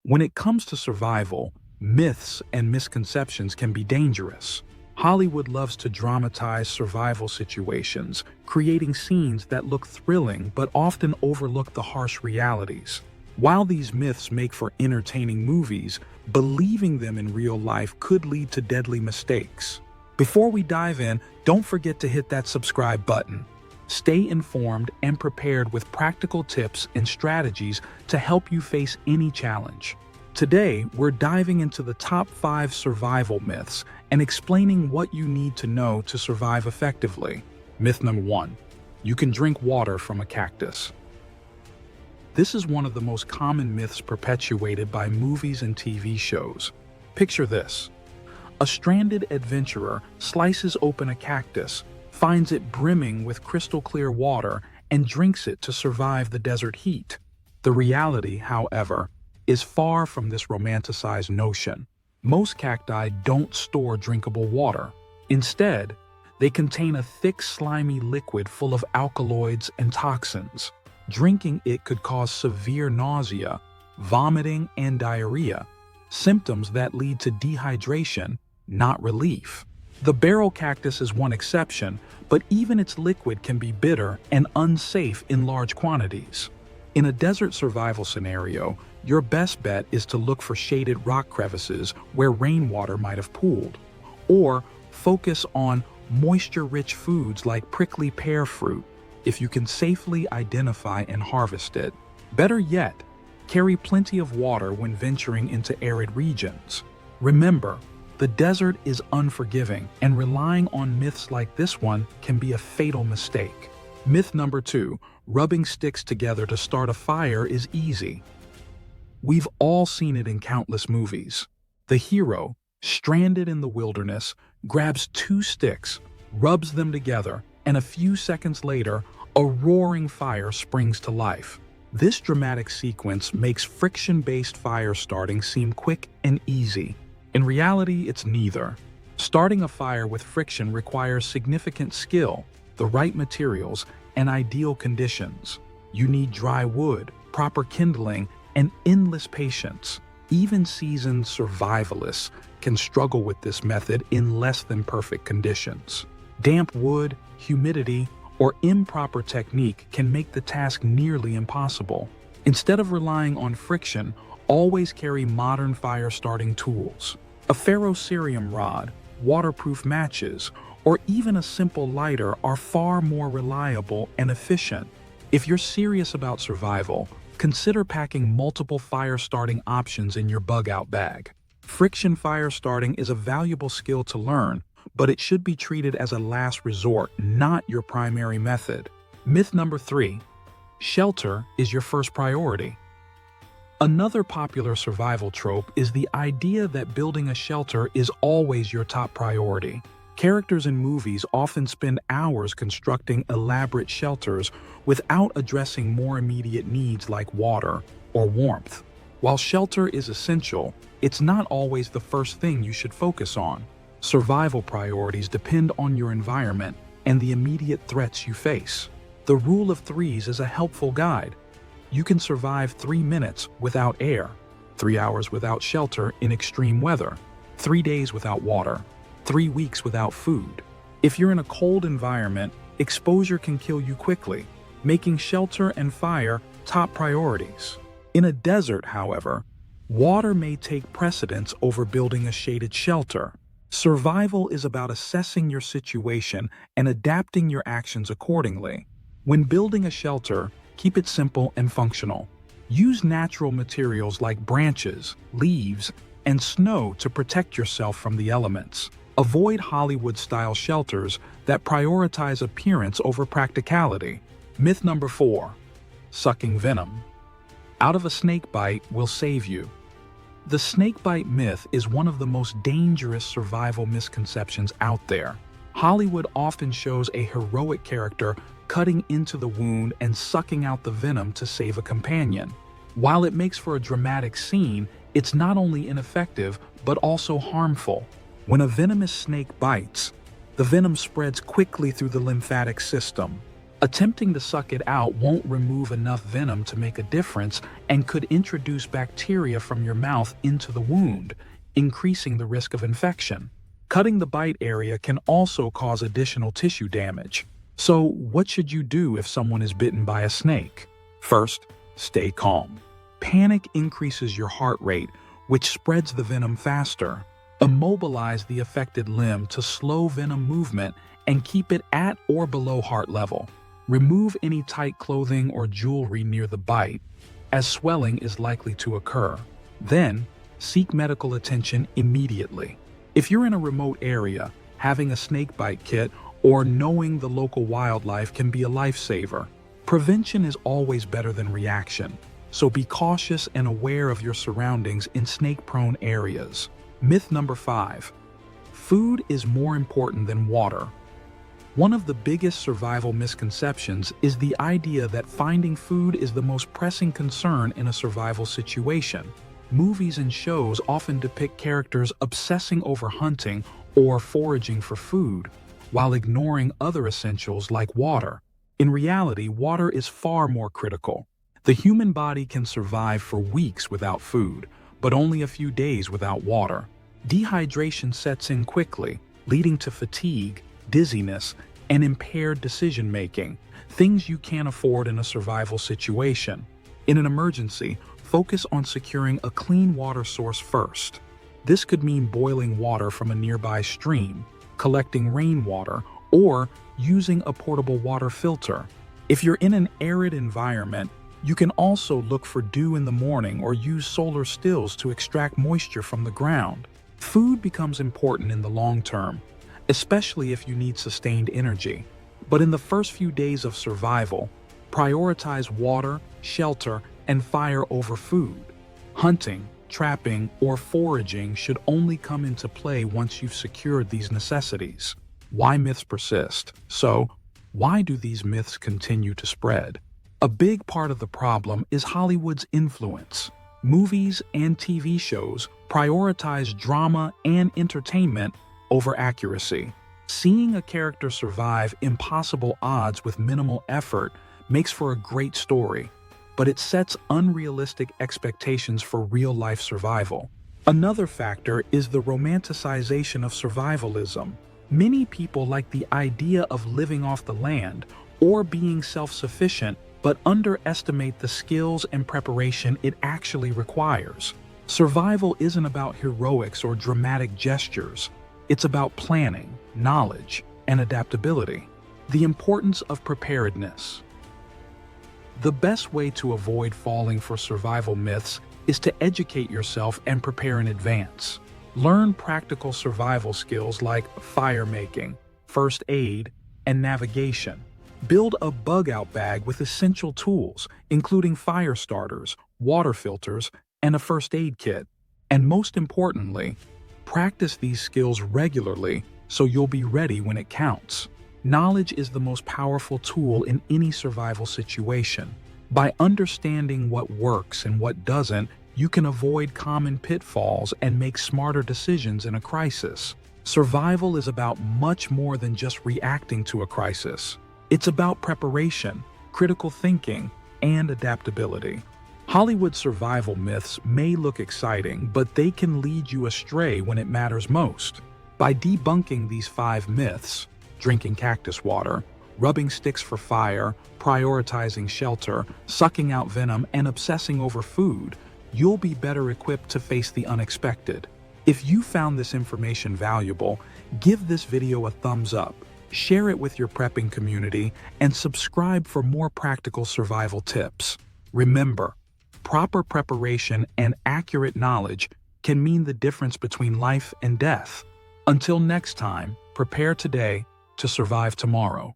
When it comes to survival, myths and misconceptions can be dangerous. Hollywood loves to dramatize survival situations, creating scenes that look thrilling but often overlook the harsh realities. While these myths make for entertaining movies, believing them in real life could lead to deadly mistakes. Before we dive in, don't forget to hit that subscribe button. Stay informed and prepared with practical tips and strategies to help you face any challenge. Today, we're diving into the top 5 survival myths and explaining what you need to know to survive effectively. Myth number 1. You can drink water from a cactus. This is one of the most common myths perpetuated by movies and TV shows. Picture this. A stranded adventurer slices open a cactus, finds it brimming with crystal clear water, and drinks it to survive the desert heat. The reality, however, is far from this romanticized notion. Most cacti don't store drinkable water. Instead, they contain a thick, slimy liquid full of alkaloids and toxins. Drinking it could cause severe nausea, vomiting, and diarrhea, symptoms that lead to dehydration, not relief. The barrel cactus is one exception, but even its liquid can be bitter and unsafe in large quantities. In a desert survival scenario, your best bet is to look for shaded rock crevices where rainwater might have pooled, or focus on moisture-rich foods like prickly pear fruit if you can safely identify and harvest it. Better yet, carry plenty of water when venturing into arid regions. Remember, the desert is unforgiving, and relying on myths like this one can be a fatal mistake. Myth number 2, rubbing sticks together to start a fire is easy. We've all seen it in countless movies. The hero, stranded in the wilderness, grabs 2 sticks, rubs them together, and a few seconds later, a roaring fire springs to life. This dramatic sequence makes friction-based fire starting seem quick and easy. In reality, it's neither. Starting a fire with friction requires significant skill, the right materials, and ideal conditions. You need dry wood, proper kindling, and endless patience. Even seasoned survivalists can struggle with this method in less than perfect conditions. Damp wood, humidity, or improper technique can make the task nearly impossible. Instead of relying on friction, always carry modern fire-starting tools. A ferrocerium rod, waterproof matches, or even a simple lighter are far more reliable and efficient. If you're serious about survival, consider packing multiple fire-starting options in your bug-out bag. Friction fire starting is a valuable skill to learn, but it should be treated as a last resort, not your primary method. Myth number 3, shelter is your first priority. Another popular survival trope is the idea that building a shelter is always your top priority. Characters in movies often spend hours constructing elaborate shelters without addressing more immediate needs like water or warmth. While shelter is essential, it's not always the first thing you should focus on. Survival priorities depend on your environment and the immediate threats you face. The rule of threes is a helpful guide. You can survive 3 minutes without air, 3 hours without shelter in extreme weather, 3 days without water, 3 weeks without food. If you're in a cold environment, exposure can kill you quickly, making shelter and fire top priorities. In a desert, however, water may take precedence over building a shaded shelter. Survival is about assessing your situation and adapting your actions accordingly. When building a shelter, keep it simple and functional. Use natural materials like branches, leaves, and snow to protect yourself from the elements. Avoid Hollywood-style shelters that prioritize appearance over practicality. Myth number 4, sucking venom out of a snakebite will save you. The snakebite myth is one of the most dangerous survival misconceptions out there. Hollywood often shows a heroic character cutting into the wound and sucking out the venom to save a companion. While it makes for a dramatic scene, it's not only ineffective, but also harmful. When a venomous snake bites, the venom spreads quickly through the lymphatic system. Attempting to suck it out won't remove enough venom to make a difference and could introduce bacteria from your mouth into the wound, increasing the risk of infection. Cutting the bite area can also cause additional tissue damage. So, what should you do if someone is bitten by a snake? First, stay calm. Panic increases your heart rate, which spreads the venom faster. Immobilize the affected limb to slow venom movement and keep it at or below heart level. Remove any tight clothing or jewelry near the bite, as swelling is likely to occur. Then, seek medical attention immediately. If you're in a remote area, having a snakebite kit or knowing the local wildlife can be a lifesaver. Prevention is always better than reaction, so be cautious and aware of your surroundings in snake-prone areas. Myth number 5. Food is more important than water. One of the biggest survival misconceptions is the idea that finding food is the most pressing concern in a survival situation. Movies and shows often depict characters obsessing over hunting or foraging for food, while ignoring other essentials like water. In reality, water is far more critical. The human body can survive for weeks without food, but only a few days without water. Dehydration sets in quickly, leading to fatigue, dizziness, and impaired decision-making, things you can't afford in a survival situation. In an emergency, focus on securing a clean water source first. This could mean boiling water from a nearby stream, collecting rainwater, or using a portable water filter. If you're in an arid environment, you can also look for dew in the morning or use solar stills to extract moisture from the ground. Food becomes important in the long term, especially if you need sustained energy. But in the first few days of survival, prioritize water, shelter, and fire over food. Hunting, trapping, or foraging should only come into play once you've secured these necessities. Why myths persist? So, why do these myths continue to spread? A big part of the problem is Hollywood's influence. Movies and TV shows prioritize drama and entertainment over accuracy. Seeing a character survive impossible odds with minimal effort makes for a great story, but it sets unrealistic expectations for real-life survival. Another factor is the romanticization of survivalism. Many people like the idea of living off the land or being self-sufficient, but underestimate the skills and preparation it actually requires. Survival isn't about heroics or dramatic gestures. It's about planning, knowledge, and adaptability. The importance of preparedness. The best way to avoid falling for survival myths is to educate yourself and prepare in advance. Learn practical survival skills like fire making, first aid, and navigation. Build a bug-out bag with essential tools, including fire starters, water filters, and a first aid kit. And most importantly, practice these skills regularly so you'll be ready when it counts. Knowledge is the most powerful tool in any survival situation. By understanding what works and what doesn't, you can avoid common pitfalls and make smarter decisions in a crisis. Survival is about much more than just reacting to a crisis. It's about preparation, critical thinking, and adaptability. Hollywood survival myths may look exciting, but they can lead you astray when it matters most. By debunking these 5 myths, drinking cactus water, rubbing sticks for fire, prioritizing shelter, sucking out venom, and obsessing over food, you'll be better equipped to face the unexpected. If you found this information valuable, give this video a thumbs up, share it with your prepping community, and subscribe for more practical survival tips. Remember, proper preparation and accurate knowledge can mean the difference between life and death. Until next time, prepare today to survive tomorrow.